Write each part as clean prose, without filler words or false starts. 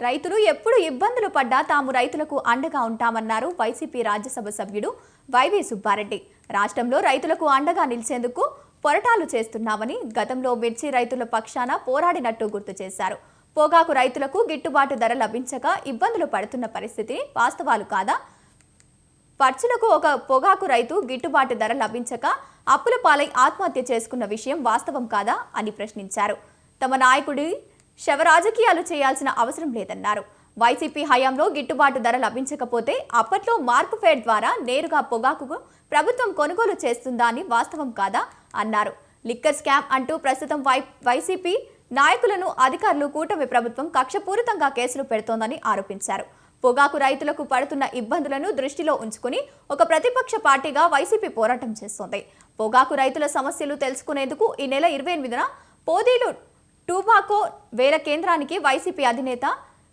రైతులు ఎప్పుడు ఇబ్బందులు పడ్డా తాము రైతులకు అండగా ఉంటామన్నారు వైసీపీ రాజ్యసభ సభ్యుడు వైవి సుబ్బారెడ్డి. రాష్ట్రంలో రైతులకు అండగా నిలిచేందుకు పోరాటాలు చేస్తున్నామని, గతంలో మిర్చి రైతుల పక్షాన పోరాడినట్టు గుర్తు చేశారు. పొగాకు రైతులకు గిట్టుబాటు ధర లభించక ఇబ్బందులు పడుతున్న పరిస్థితి వాస్తవాలు కాదా? పర్చులకు ఒక పొగాకు రైతు గిట్టుబాటు ధర లభించక అప్పుల పాలై ఆత్మహత్య చేసుకున్న విషయం వాస్తవం కాదా అని ప్రశ్నించారు. తమ నాయకుడి శవ రాజకీయాలు చేయాల్సిన అవసరం లేదన్నారు. వైసీపీ హయాంలో గిట్టుబాటు ధర లభించకపోతే అప్పట్లో మార్క్ఫెడ్ ద్వారా నేరుగా పొగాకుకు ప్రభుత్వం కొనుగోలు చేస్తుందా అని వాస్తవం కాదా అన్నారు. లిక్కర్ స్కామ్ అంటూ ప్రస్తుతం వైసీపీ నాయకులను అధికారులు కూటమి ప్రభుత్వం కక్షపూరితంగా కేసులు పెడుతోందని ఆరోపించారు. పొగాకు రైతులకు పడుతున్న ఇబ్బందులను దృష్టిలో ఉంచుకుని ఒక ప్రతిపక్ష పార్టీగా వైసీపీ పోరాటం చేస్తోంది. పొగాకు రైతుల సమస్యలు తెలుసుకునేందుకు ఈ నెల 28న పోదీలు టూబాకో వేల కేంద్రానికి వైసీపీ అధినేత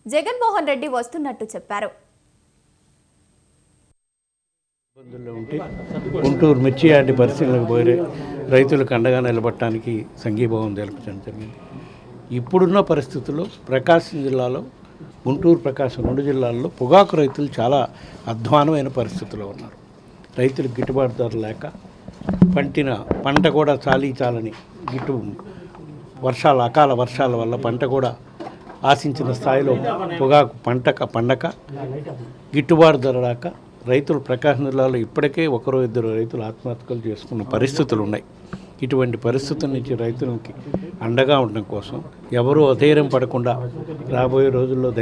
జగన్మోహన్ రెడ్డి వస్తున్నట్టు చెప్పారు. గుంటూరు మిర్చి యార్డ్ పరిశీలనకు పోయి రైతులకు అండగా నిలబడటానికి సంఘీభావం తెలుపడం జరిగింది. ఇప్పుడున్న పరిస్థితుల్లో ప్రకాశం జిల్లాలో, గుంటూరు ప్రకాశం 2 జిల్లాల్లో పొగాకు రైతులు చాలా అధ్వానమైన పరిస్థితుల్లో ఉన్నారు. రైతులకు గిట్టుబాటు ధర లేక పంట కూడా చాలని అకాల వర్షాల వల్ల పంట కూడా ఆశించిన స్థాయిలో పొగాకు పండక గిట్టుబాటు ధర రాక రైతులు ప్రకాశం జిల్లాలో ఇప్పటికే 1-2 రైతులు ఆత్మహత్యలు చేసుకున్న పరిస్థితులు ఉన్నాయి. ఇటువంటి పరిస్థితుల నుంచి రైతులకి అండగా ఉండడం కోసం, ఎవరూ అధైర్యం పడకుండా రాబోయే రోజుల్లో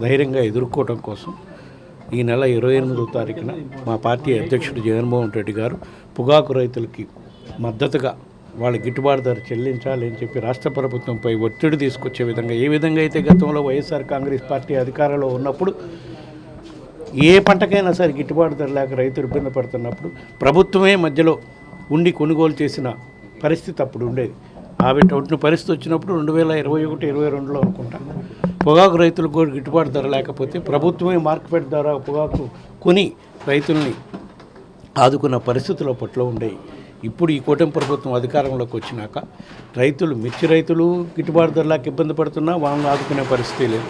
ధైర్యంగా ఎదుర్కోవడం కోసం ఈ నెల 28వ తారీఖున మా పార్టీ అధ్యక్షుడు జగన్మోహన్ రెడ్డి గారు పొగాకు రైతులకి మద్దతుగా వాళ్ళ గిట్టుబాటు ధర చెల్లించాలి అని చెప్పి రాష్ట్ర ప్రభుత్వంపై ఒత్తిడి తీసుకొచ్చే విధంగా, ఏ విధంగా అయితే గతంలో వైఎస్ఆర్ కాంగ్రెస్ పార్టీ అధికారంలో ఉన్నప్పుడు ఏ పంటకైనా సరే గిట్టుబాటు ధర లేక రైతులు ఇబ్బంది పడుతున్నప్పుడు ప్రభుత్వమే మధ్యలో ఉండి కొనుగోలు చేసిన పరిస్థితి అప్పుడు ఉండేది. అటువంటి పరిస్థితి వచ్చినప్పుడు 2021-22లో అనుకుంటా పొగాకు రైతులకు కూడా గిట్టుబాటు ధర లేకపోతే ప్రభుత్వమే మార్కెట్ ద్వారా పొగాకు కొని రైతుల్ని ఆదుకున్న పరిస్థితులు అప్పట్లో ఉండేవి. ఇప్పుడు ఈ కూటమి ప్రభుత్వం అధికారంలోకి వచ్చినాక మిర్చి రైతులు గిట్టుబాటు ధర లేక ఇబ్బంది పడుతున్నా వాళ్ళని ఆదుకునే పరిస్థితి లేదు.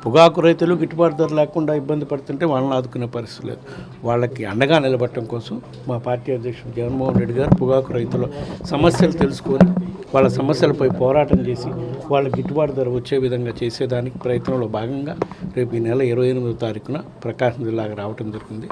పొగాకు రైతులు గిట్టుబాటు ధర లేకుండా ఇబ్బంది పడుతుంటే వాళ్ళని ఆదుకునే పరిస్థితి లేదు. వాళ్ళకి అండగా నిలబడటం కోసం మా పార్టీ అధ్యక్షుడు జగన్మోహన్ రెడ్డి గారు పొగాకు రైతుల సమస్యలు తెలుసుకొని వాళ్ళ సమస్యలపై పోరాటం చేసి వాళ్ళ గిట్టుబాటు ధర వచ్చే విధంగా చేసేదానికి ప్రయత్నంలో భాగంగా రేపు ఈ నెల 28వ తారీఖున ప్రకాశం జిల్లాకు రావడం జరిగింది.